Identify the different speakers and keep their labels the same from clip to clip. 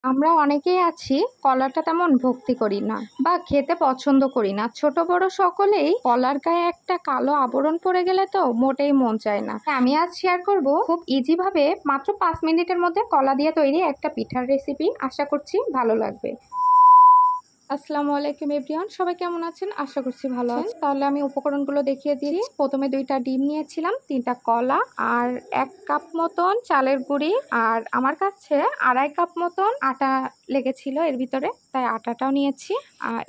Speaker 1: আমরা অনেকেই আছি কলাটা তেমন ভক্তি করি না বা খেতে পছন্দ করি না। ছোট বড় সকলেই কলার গায়ে একটা কালো আবরণ পড়ে গেলে তো মোটেই মন চায় না। আমি আজ শেয়ার করব খুব ইজি ভাবে মাত্র 5 মিনিটের মধ্যে কলা দিয়ে তৈরি একটা পিঠার রেসিপি। আশা করছি ভালো লাগবে। আসসালামু আলাইকুম এভরিওয়ান, সবাই কেমন আছেন? আশা করছি ভালো আছেন। তাহলে আমি উপকরণগুলো দেখিয়ে দিই। প্রথমে 2টা ডিম নিয়েছিলাম, 3টা কলা আর 1 কাপ মতন চালের গুঁড়ি, আর আমার কাছে 2.5 কাপ মতন আটা লেগেছিল এর ভিতরে, তাই আটাটাও নিয়েছি।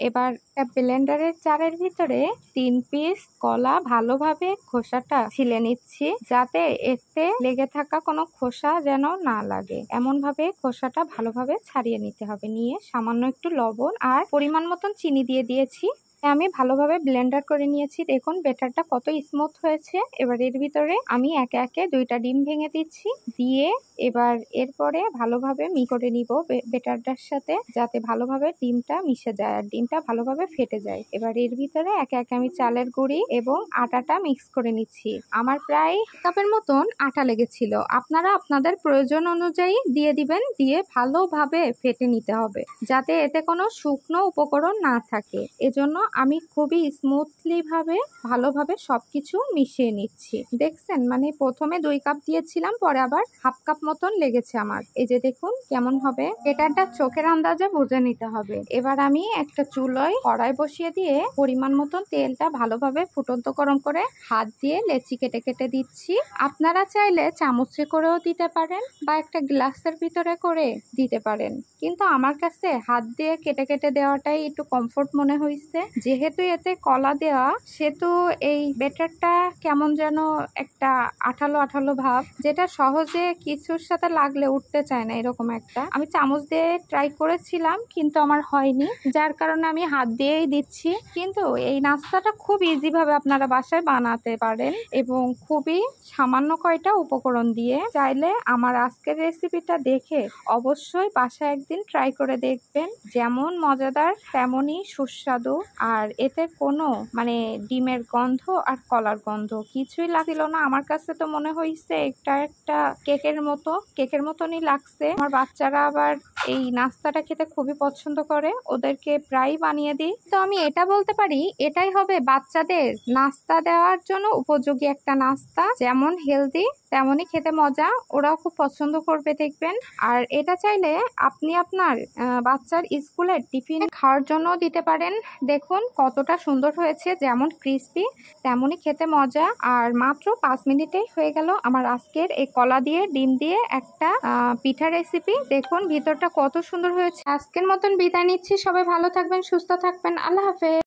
Speaker 1: এবার ব্লেন্ডারের জারের ভিতরে 3 পিস কলা ভালোভাবে খোসাটা ছিলে নিচ্ছি, যাতে এতে লেগে থাকা কোনো খোসা যেন না লাগে। এমন ভাবে খোসাটা ভালোভাবে ছাড়িয়ে নিতে হবে। নিয়ে সামান্য একটু লবণ আর পরিমাণ মতন চিনি দিয়ে দিয়েছি। আমি ভালোভাবে ব্লেন্ডার করে নিয়েছি। দেখুন ব্যাটারটা কত স্মুথ হয়েছে। এবার এর ভিতরে আমি একে একে 2টা ডিম ভেঙে দিচ্ছি, দিয়ে এবার এরপরে ভালোভাবে মিক্স করে নিব ব্যাটারটার সাথে, যাতে ভালোভাবে ডিমটা মিশে যায় আর ডিমটা ভালোভাবে ফেটে যায়। এবার এর ভিতরে একে একে আমি চালের গুঁড়ি এবং আটাটা মিক্স করে নিচ্ছি। আমার প্রায় কাপের মতন আটা লেগেছিল, আপনারা আপনাদের প্রয়োজন অনুযায়ী দিয়ে দিবেন। দিয়ে ভালোভাবে ফেটে নিতে হবে, যাতে এতে কোনো শুকনো উপকরণ না থাকে। এজন্য আমি খুবই স্মুথলি ভাবে ভালোভাবে সবকিছু মিশিয়ে নিচ্ছি। দেখছেন, মানে প্রথমে 2 কাপ দিয়েছিলাম, পরে আবার 1/2 কাপ মতন লেগেছে আমার। এই যে দেখুন কেমন হবে, এটা চোখের আন্দাজে বুঝে নিতে হবে। এবার আমি একটা চুলোয় কড়াই বসিয়ে দিয়ে পরিমাণ মতন তেলটা ভালোভাবে ফুটন্ত গরম করে হাত দিয়ে লেচি কেটে কেটে দিচ্ছি। আপনারা চাইলে চামচে করেও দিতে পারেন বা একটা গ্লাসের ভিতরে করে দিতে পারেন, কিন্তু আমার কাছে হাত দিয়ে কেটে কেটে দেওয়াটাই একটু কমফোর্ট মনে হয়েছে। যেহেতু এতে কলা দেওয়া, সেহেতু এই ব্যাটারটা কেমন যেন একটা আঠালো আঠালো ভাব, যেটা সহজে কিছুর সাথে লাগলে উঠতে চায় না, এরকম একটা। আমি চামচ দিয়ে ট্রাই করেছিলাম, কিন্তু আমার হয়নি, যার কারণে আমি হাত দিয়েই দিচ্ছি। কিন্তু এই নাস্তাটা খুব ইজি ভাবে আপনারা বাসায় বানাতে পারেন এবং খুবই সামান্য কয়টা উপকরণ দিয়ে। চাইলে আমার আজকের রেসিপিটা দেখে অবশ্যই বাসায় একদিন ট্রাই করে দেখবেন। যেমন মজাদার তেমনই সুস্বাদু। আর এতে কোনো ডিমের গন্ধ আর কলার গন্ধ কিছুই লাগছিল না। আমার কাছে তো মনে হয়েছে এটা একটা কেকের মতনই লাগছে। আমার বাচ্চারা আবার এই নাস্তাটা খেতে খুবই পছন্দ করে, ওদেরকে প্রায় বানিয়ে দিই। তো আমি এটা বলতে পারি, এটাই হবে বাচ্চাদের নাস্তা দেওয়ার জন্য উপযোগী একটা নাস্তা। যেমন হেলদি তেমনই খেতে মজা, ওরাও খুব পছন্দ করবে দেখবেন। আর এটা চাইলে আপনি আপনার বাচ্চার স্কুলের টিফিন খাওয়ার জন্য দিতে পারেন। দেখুন কতটা সুন্দর হয়েছে, যেমন ক্রিস্পি তেমনই খেতে মজা। আর মাত্র 5 মিনিটেই হয়ে গেল আমার আজকের এই কলা দিয়ে ডিম দিয়ে একটা পিঠা রেসিপি। দেখুন ভিতরটা কত সুন্দর হয়েছে। আজকের মতন বিদায় নিচ্ছি, সবাই ভালো থাকবেন, সুস্থ থাকবেন। আল্লাহ হাফেজ।